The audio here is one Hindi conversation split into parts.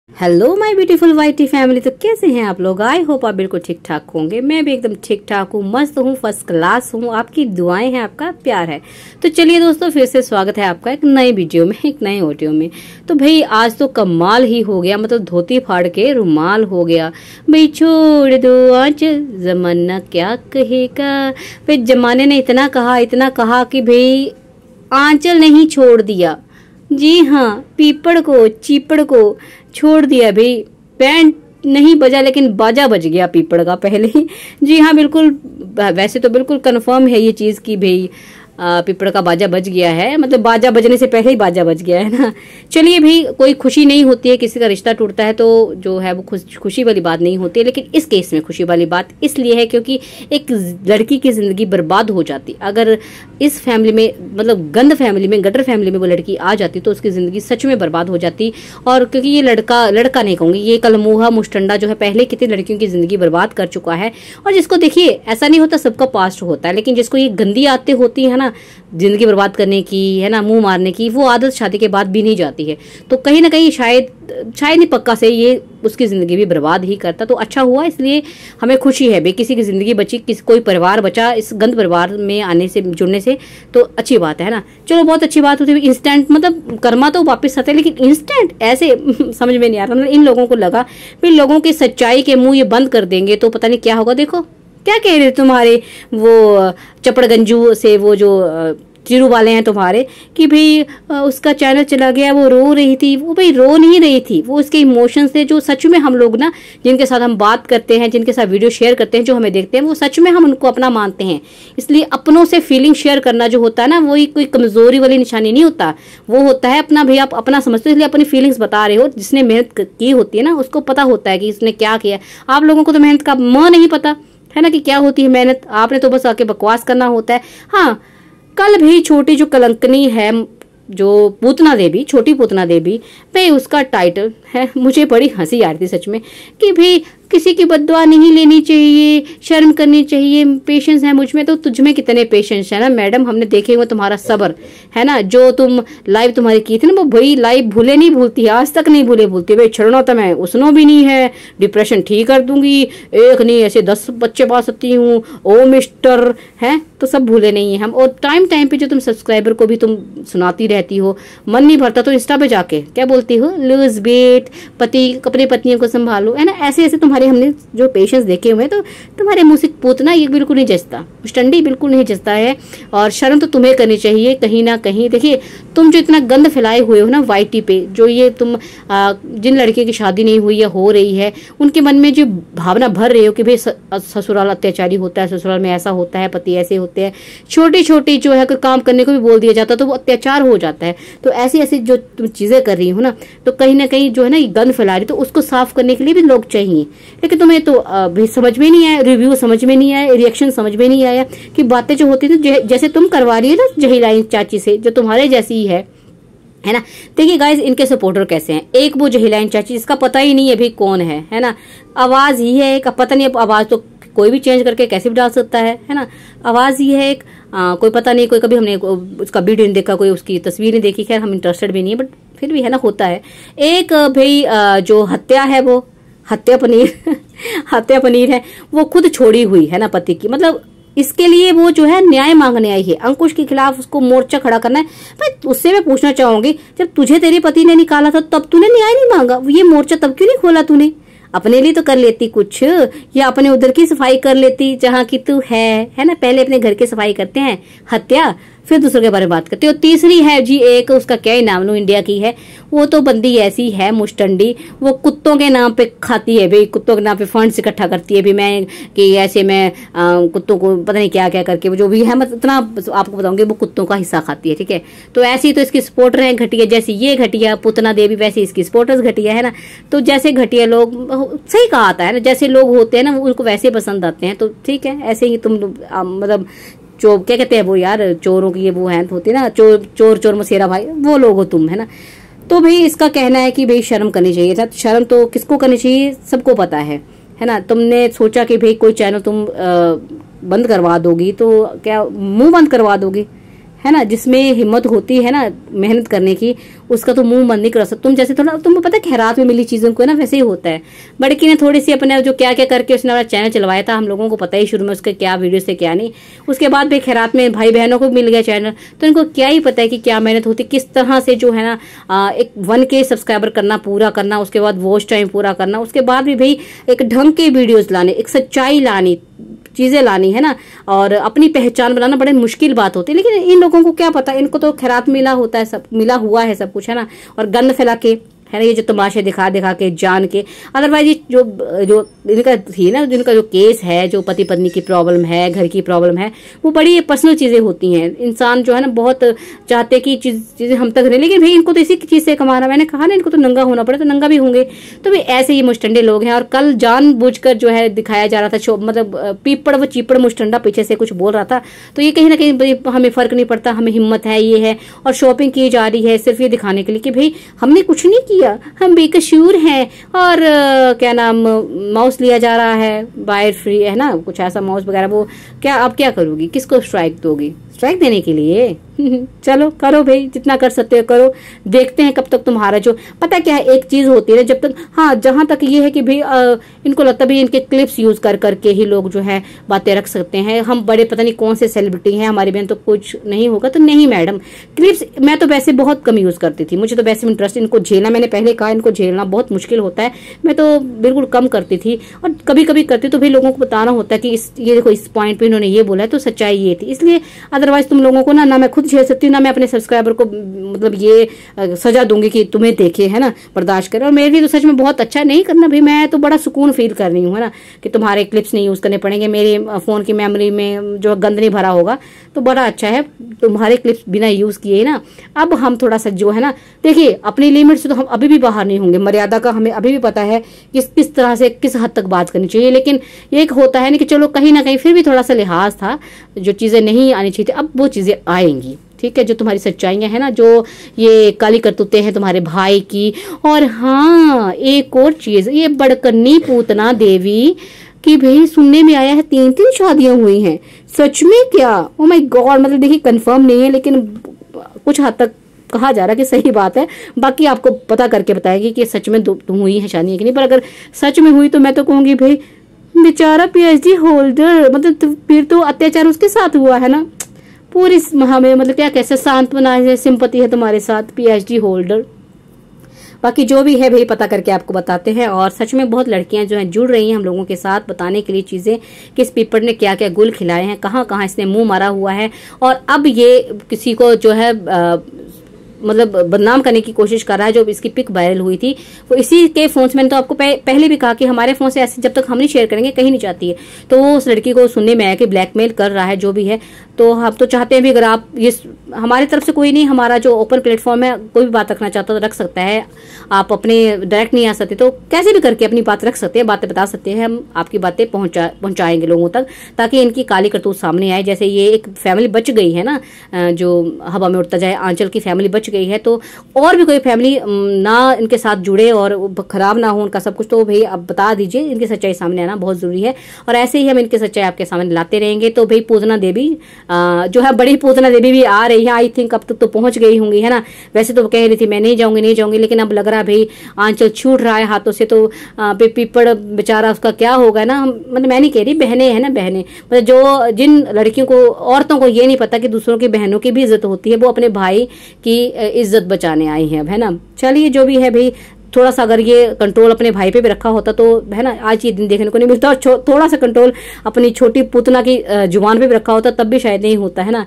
हेलो माय ब्यूटीफुल वाइटी फैमिली। तो कैसे हैं आप लोग? आई होप आप बिल्कुल ठीक ठाक होंगे। मैं भी एकदम ठीक ठाक हूँ, मस्त हूँ, फर्स्ट क्लास हूँ। आपकी दुआएं हैं, आपका प्यार है। तो चलिए दोस्तों, फिर से स्वागत है आपका एक नए वीडियो में, एक नए ऑडियो में। तो भाई आज तो कमाल ही हो गया, मतलब धोती फाड़ के रुमाल हो गया। भाई छोड़ दो आज जमाना क्या कहेगा। भाई जमाने ने इतना कहा कि भाई आंचल नहीं छोड़ दिया। जी हाँ, पीपड़ को चीपड़ को छोड़ दिया भाई। बैंड नहीं बजा लेकिन बाजा बज गया पीपड़ का पहले ही। जी हाँ बिल्कुल, वैसे तो बिल्कुल कंफर्म है ये चीज कि भाई पीपड़ का बाजा बज गया है, मतलब बाजा बजने से पहले ही बाजा बज गया है ना। चलिए भाई, कोई खुशी नहीं होती है, किसी का रिश्ता टूटता है तो जो है वो खुशी वाली बात नहीं होती है। लेकिन इस केस में खुशी वाली बात इसलिए है क्योंकि एक लड़की की जिंदगी बर्बाद हो जाती। अगर इस फैमिली में, मतलब गंद फैमिली में, गटर फैमिली में वो लड़की आ जाती तो उसकी जिंदगी सच में बर्बाद हो जाती। और क्योंकि ये लड़का नहीं कहूंगी, ये कलमुहा मुस्टंडा जो है पहले कितनी लड़कियों की जिंदगी बर्बाद कर चुका है। और जिसको देखिए, ऐसा नहीं होता सबका पास्ट होता है, लेकिन जिसको ये गंदी आदतें होती है ना जिंदगी बर्बाद करने की, है ना, मुंह मारने की, वो आदत शादी के बाद भी नहीं जाती है। तो कहीं ना कहीं शायद नहीं पक्का से ये उसकी जिंदगी भी बर्बाद ही करता। तो अच्छा हुआ, इसलिए हमें खुशी है भाई, किसी की जिंदगी बची, कोई परिवार बचा इस गंद परिवार में आने से, जुड़ने से। तो अच्छी बात है ना। चलो बहुत अच्छी बात होती है। इंस्टेंट मतलब कर्मा तो वापस आते हैं, लेकिन इंस्टेंट ऐसे समझ में नहीं आ रहा। इन लोगों को लगा फिर लोगों की सच्चाई के मुंह ये बंद कर देंगे तो पता नहीं क्या होगा। देखो क्या कह रहे तुम्हारे वो चपड़गंजू से, वो जो चिरू वाले हैं तुम्हारे, कि भाई उसका चैनल चला गया, वो रो रही थी। वो भाई रो नहीं रही थी, वो उसके इमोशंस थे जो सच में हम लोग ना, जिनके साथ हम बात करते हैं, जिनके साथ वीडियो शेयर करते हैं, जो हमें देखते हैं, वो सच में हम उनको अपना मानते हैं। इसलिए अपनों से फीलिंग शेयर करना जो होता है ना, वही कोई कमजोरी वाली निशानी नहीं होता। वो होता है अपना, भाई आप अपना समझते हो इसलिए अपनी फीलिंग्स बता रहे हो। जिसने मेहनत की होती है ना, उसको पता होता है कि इसने क्या किया। आप लोगों को तो मेहनत का नहीं पता है ना, कि क्या होती है मेहनत। आपने तो बस आके बकवास करना होता है। हाँ, कल भी छोटी जो कलंकनी है, जो पूतना देवी, छोटी पूतना देवी, भाई उसका टाइटल है, मुझे बड़ी हंसी आ रही थी सच में, कि भाई किसी की बद्दुआ नहीं लेनी चाहिए, शर्म करनी चाहिए, पेशेंस है मुझ में। तो तुझ में कितने पेशेंस है ना मैडम, हमने देखे हुए तुम्हारा सब्र है ना। जो तुम लाइव तुम्हारी की थी ना, वो भाई लाइव भूले नहीं भूलती है, आज तक नहीं भूलती भाई। छड़ना तो मैं उसनो भी नहीं है, डिप्रेशन ठीक कर दूंगी, एक नहीं ऐसे 10 बच्चे पा सकती हूँ, ओ मिस्टर है, तो सब भूले नहीं है हम। और टाइम पे जो तुम सब्सक्राइबर को भी तुम सुनाती रहती हो, मन नहीं भरता तो इंस्टा पे जाके क्या बोलती हो, लूज वेट, पति अपनी पत्नियों को संभालो, है ना। ऐसे तुम्हारे हमने जो पेशेंस देखे हुए हैं, तो तुम्हारे मुंह से पूतना ये बिल्कुल नहीं जचता, स्टंडी बिल्कुल नहीं जचता है। और शर्म तो तुम्हें करनी चाहिए कहीं ना कहीं। देखिए तुम जो इतना गंद फैलाए हुए हो ना वाईटी पे, जो ये तुम जिन लड़के की शादी नहीं हुई या हो रही है, उनके मन में जो भावना भर रहे हो कि भाई ससुराल अत्याचारी होता है, ससुराल में ऐसा होता है, पति ऐसे होते हैं, छोटी छोटी जो है कोई काम करने को भी बोल दिया जाता है तो वो अत्याचार हो जाता है। तो ऐसी ऐसी जो तुम चीजें कर रही हो ना, तो कहीं ना कहीं जो है ना ये गंद फैला रही, तो उसको साफ करने के लिए भी लोग चाहिए। लेकिन तुम्हें तो भी समझ में नहीं आया, रिव्यू समझ में नहीं आया, रिएक्शन समझ में नहीं आया, कि बातें जो होती थी जैसे तुम करवा रही हो ना जहीलाइन चाची से, जो तुम्हारे जैसी ही है ना। देखिए गाइस, इनके सपोर्टर कैसे हैं। एक वो जहीलाइन चाची, जिसका पता ही नहीं है भाई कौन है ना। आवाज ही है एक, पता नहीं, आवाज तो कोई भी चेंज करके कैसे भी डाल सकता है ना। आवाज ही है एक, कोई पता नहीं, कोई कभी हमने उसका वीडियो नहीं देखा, कोई उसकी तस्वीर नहीं देखी, खैर हम इंटरेस्टेड भी नहीं है, बट फिर भी है ना, होता है। एक भाई जो हत्या है, वो हत्या पनीर हत्या पनीर है, वो खुद छोड़ी हुई है ना पति की, मतलब इसके लिए वो जो है न्याय मांगने आई है। अंकुश के खिलाफ उसको मोर्चा खड़ा करना है। भाई उससे मैं पूछना चाहूंगी, जब तुझे तेरे पति ने निकाला था तब तूने न्याय नहीं मांगा, ये मोर्चा तब क्यों नहीं खोला तूने? अपने लिए तो कर लेती कुछ, या अपने उधर की सफाई कर लेती जहाँ की तू है ना। पहले अपने घर की सफाई करते हैं, हत्या, फिर दूसरों के बारे में बात करते हो। तीसरी है जी एक, उसका क्या ही नाम लूं, इंडिया की है वो, तो बंदी ऐसी है मुस्टंडी, वो कुत्तों के नाम पे खाती है भाई, कुत्तों के नाम पे फंड्स इकट्ठा करती है भी, मैं कि ऐसे मैं कुत्तों को पता नहीं क्या क्या करके, वो जो भी है, मैं इतना आपको बताऊंगी, वो कुत्तों का हिस्सा खाती है, ठीक है। तो ऐसी तो इसकी सपोर्टर है घटिया, जैसे ये घटिया पूतना देवी, वैसे इसकी सपोर्टर्स घटिया है ना। तो जैसे घटिया लोग, सही कहा आता है ना, जैसे लोग होते हैं ना उनको वैसे पसंद आते हैं। तो ठीक है, ऐसे ही तुम मतलब जो क्या कहते हैं वो यार, चोरों की ये वो है होती है ना, चोर चोर मसेरा भाई, वो लोग हो तुम, है ना। तो भाई इसका कहना है कि भाई शर्म करनी चाहिए था। शर्म तो किसको करनी चाहिए, सबको पता है ना। तुमने सोचा कि भाई कोई चैनल तुम बंद करवा दोगी, तो क्या मुंह बंद करवा दोगी, है ना, जिसमें हिम्मत होती है ना मेहनत करने की, उसका तो मुंह बंद नहीं कर सकता। तुम जैसे थोड़ा, तुमको पता है खैरात में मिली चीजों को ना वैसे ही होता है। बड़की ने थोड़ी सी अपने जो क्या क्या करके उसने अपना चैनल चलवाया था, हम लोगों को पता ही शुरू में उसके क्या वीडियो से क्या नहीं। उसके बाद भी खैरात में भाई बहनों को मिल गया चैनल, तो इनको क्या ही पता है कि क्या मेहनत होती, किस तरह से जो है ना एक 1K सब्सक्राइबर करना, पूरा करना, उसके बाद वॉच टाइम पूरा करना, उसके बाद भी भाई एक ढंग के वीडियोज लाने, एक सच्चाई लानी, चीजें लानी, है ना, और अपनी पहचान बनाना बड़े मुश्किल बात होती है। लेकिन इन लोगों को क्या पता, इनको तो खैरात मिला होता है, सब मिला हुआ है सब कुछ, है ना, और गंद फैला के, है ना, ये जो तमाशे दिखा दिखा के जान के। अदरवाइज ये जो जो इनका थी ना, जिनका जो केस है, जो पति पत्नी की प्रॉब्लम है, घर की प्रॉब्लम है, वो बड़ी पर्सनल चीजें होती हैं। इंसान जो है ना बहुत चाहते कि चीजें हम तक रहे, लेकिन भाई इनको तो इसी चीज से कमाना। मैंने कहा ना, इनको तो नंगा होना पड़े तो नंगा भी होंगे। तो भाई ऐसे ये मुस्टंडे लोग हैं। और कल जानबूझकर जो है दिखाया जा रहा था, मतलब पीपड़ व चीपड़ मुस्टंडा पीछे से कुछ बोल रहा था, तो ये कहीं ना कहीं हमें फर्क नहीं पड़ता, हमें हिम्मत है, ये है, और शॉपिंग की जा रही है सिर्फ ये दिखाने के लिए कि भाई हमने कुछ नहीं किया, हम बेकसूर हैं। और क्या नाम, माउस लिया जा रहा है बाय फ्री, है ना, कुछ ऐसा माउस वगैरह। वो क्या, अब क्या करोगी, किसको स्ट्राइक दोगी? स्ट्राइक देने के लिए चलो करो भाई, जितना कर सकते हो करो, देखते हैं कब तक तुम्हारा जो, पता क्या है, एक चीज होती है जब तक, हाँ, जहां तक ये है कि भाई इनको लगता है भाई इनके क्लिप्स यूज कर करके ही लोग जो है बातें रख सकते हैं, हम बड़े पता नहीं कौन से सेलिब्रिटी हैं, हमारी बहन तो कुछ नहीं होगा। तो नहीं मैडम, क्लिप्स मैं तो वैसे बहुत कम यूज करती थी, मुझे तो वैसे इंटरेस्ट, इनको झेलना, मैंने पहले कहा, इनको झेलना बहुत मुश्किल होता है, मैं तो बिल्कुल कम करती थी। और कभी कभी करती तो भाई लोगों को बताना होता है कि ये देखो इस पॉइंट पे इन्होंने ये बोला है, तो सच्चाई ये थी। इसलिए अदरवाइज तुम लोगों को ना मैं खुद झेल सकती हूँ, ना मैं अपने सब्सक्राइबर को मतलब ये सजा दूंगी कि तुम्हें देखे, है ना, बर्दाश्त करें। और मेरे लिए तो सच में बहुत अच्छा नहीं करना भाई, मैं तो बड़ा सुकून फील कर रही हूँ, है ना, कि तुम्हारे क्लिप्स नहीं यूज करने पड़ेंगे, मेरे फोन की मेमोरी में जो गंद नहीं भरा होगा, तो बड़ा अच्छा है, तुम्हारे क्लिप्स बिना यूज किए ना। अब हम थोड़ा सा जो है ना, देखिए अपनी लिमिट से तो हम अभी भी बाहर नहीं होंगे, मर्यादा का हमें अभी भी पता है किस तरह से किस हद तक बात करनी चाहिए। लेकिन एक होता है ना कि चलो कहीं ना कहीं फिर भी थोड़ा सा लिहाज था, जो चीजें नहीं आनी चाहिए थी अब वो चीजें आएंगी, ठीक है, जो तुम्हारी सच्चाइयां है ना, जो ये काली करतूतें हैं तुम्हारे भाई की। और हाँ, एक और चीज, ये बड़कन्नी पूतना देवी कि भाई सुनने में आया है 3 शादियां हुई हैं, सच में क्या? ओ माय गॉड, मतलब देखिए कंफर्म नहीं है, लेकिन कुछ हद तक कहा जा रहा है कि सही बात है। बाकी आपको पता करके बताएगी कि सच में तुम हुई है शादी कि नहीं। पर अगर सच में हुई तो मैं तो कहूंगी भाई बेचारा PhD होल्डर, मतलब फिर तो अत्याचार उसके साथ हुआ है ना, पूरी हमें मतलब क्या कैसे सांत्वना है, सिंपति है तुम्हारे साथ PhD होल्डर। बाकी जो भी है भाई पता करके आपको बताते हैं। और सच में बहुत लड़कियां जो हैं जुड़ रही हैं हम लोगों के साथ बताने के लिए चीजें, किस पीपड़ ने क्या क्या गुल खिलाए हैं, कहाँ कहाँ इसने मुंह मारा हुआ है, और अब ये किसी को जो है मतलब बदनाम करने की कोशिश कर रहा है। जो इसकी पिक वायरल हुई थी वो इसी के फोन से, मैंने तो आपको पहले भी कहा कि हमारे फोन से ऐसे जब तक हम नहीं शेयर करेंगे कहीं नहीं जाती है। तो वो उस लड़की को सुनने में आया कि ब्लैकमेल कर रहा है, जो भी है। तो हम तो चाहते हैं भी अगर आप ये, हमारी तरफ से कोई नहीं, हमारा जो ओपन प्लेटफॉर्म है, कोई भी बात रखना चाहता तो रख सकता है। आप अपने डायरेक्ट नहीं आ सकते तो कैसे भी करके अपनी बात रख सकते हैं, बातें बता सकते हैं, हम आपकी बातें पहुंचाएंगे लोगों तक, ताकि इनकी काली करतूत सामने आए। जैसे ये एक फैमिली बच गई है ना, जो हवा में उड़ता जाए, आंचल की फैमिली बच गई है, तो और भी कोई फैमिली ना इनके साथ जुड़े और खराब ना हो उनका सब कुछ। तो भाई अब बता दीजिए, इनकी सच्चाई सामने आना बहुत जरूरी है। और ऐसे ही हम इनकी सच्चाई आपके सामने लाते रहेंगे। तो भाई पूजना देवी जो है, बड़ी पूतना देवी भी आ रही है, आई थिंक अब तक तो पहुंच गई होंगी, है ना। वैसे तो वो कह रही थी मैं नहीं जाऊंगी, लेकिन अब लग रहा है भाई आंचल छूट रहा है हाथों से, तो पीपड़ बेचारा उसका क्या होगा ना। मतलब मैं नहीं कह रही, बहनें है ना, बहनें मतलब जो जिन लड़कियों को, औरतों को ये नहीं पता कि दूसरों की बहनों की भी इज्जत होती है, वो अपने भाई की इज्जत बचाने आई है, है ना। चलिए जो भी है भाई, थोड़ा सा अगर ये कंट्रोल अपने भाई पे भी रखा होता तो, है ना, आज ये दिन देखने को नहीं मिलता। और थोड़ा सा कंट्रोल अपनी छोटी पुतना की जुबान पे भी रखा होता तब भी शायद नहीं होता, है ना।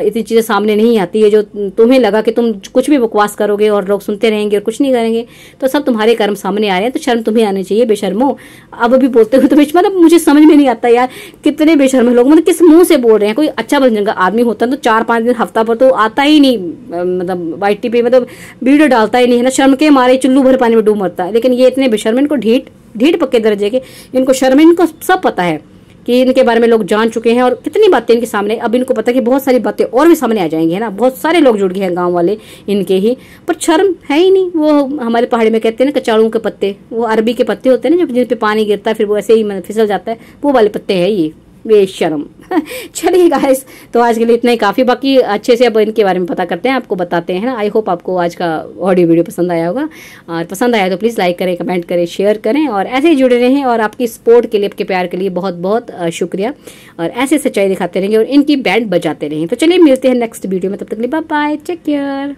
इतनी चीजें सामने नहीं आती है। जो तुम्हें लगा कि तुम कुछ भी बकवास करोगे और लोग सुनते रहेंगे और कुछ नहीं करेंगे, तो सब तुम्हारे कर्म सामने आ रहे हैं, तो शर्म तुम्हें आनी चाहिए, बेशर्मो। अब भी बोलते हो तो मतलब मुझे समझ में नहीं आता यार, कितने बेशर्म लोग, मतलब किस मुंह से बोल रहे हैं। कोई अच्छा बंजंगा आदमी होता तो 4-5 दिन हफ्ता पर तो आता ही नहीं, मतलब YT पे मतलब वीडियो डालता ही नहीं, है ना। शर्म के मारे चुल्लू भर पानी में डूब मरता है। लेकिन ये इतने बेशर्म, इनको ढीठ पक्के दर्जे के, इनको शर्म, इनको सब पता है कि इनके बारे में लोग जान चुके हैं और कितनी बातें इनके सामने। अब इनको पता है कि बहुत सारी बातें और भी सामने आ जाएंगी, है ना। बहुत सारे लोग जुड़ गए हैं गांव वाले इनके ही, पर शर्म है ही नहीं। वो हमारे पहाड़ी में कहते हैं ना कचाड़ू के पत्ते, वो अरबी के पत्ते होते हैं ना, जिन पे पानी गिरता है फिर वो ऐसे ही फिसल जाता है, वो वाले पत्ते है ये। बेशरम। चलिए गाइस, तो आज के लिए इतना ही काफ़ी, बाकी अच्छे से अब इनके बारे में पता करते हैं, आपको बताते हैं ना। आई होप आपको आज का ऑडियो वीडियो पसंद आया होगा, और पसंद आया तो प्लीज़ लाइक करें, कमेंट करें, शेयर करें, और ऐसे ही जुड़े रहें। और आपकी सपोर्ट के लिए, आपके प्यार के लिए बहुत बहुत शुक्रिया, और ऐसे सच्चाई दिखाते रहेंगे और इनकी बैंड बजाते रहें। तो चलिए मिलते हैं नेक्स्ट वीडियो में, तब तक के लिए बाय बाय, टेक केयर।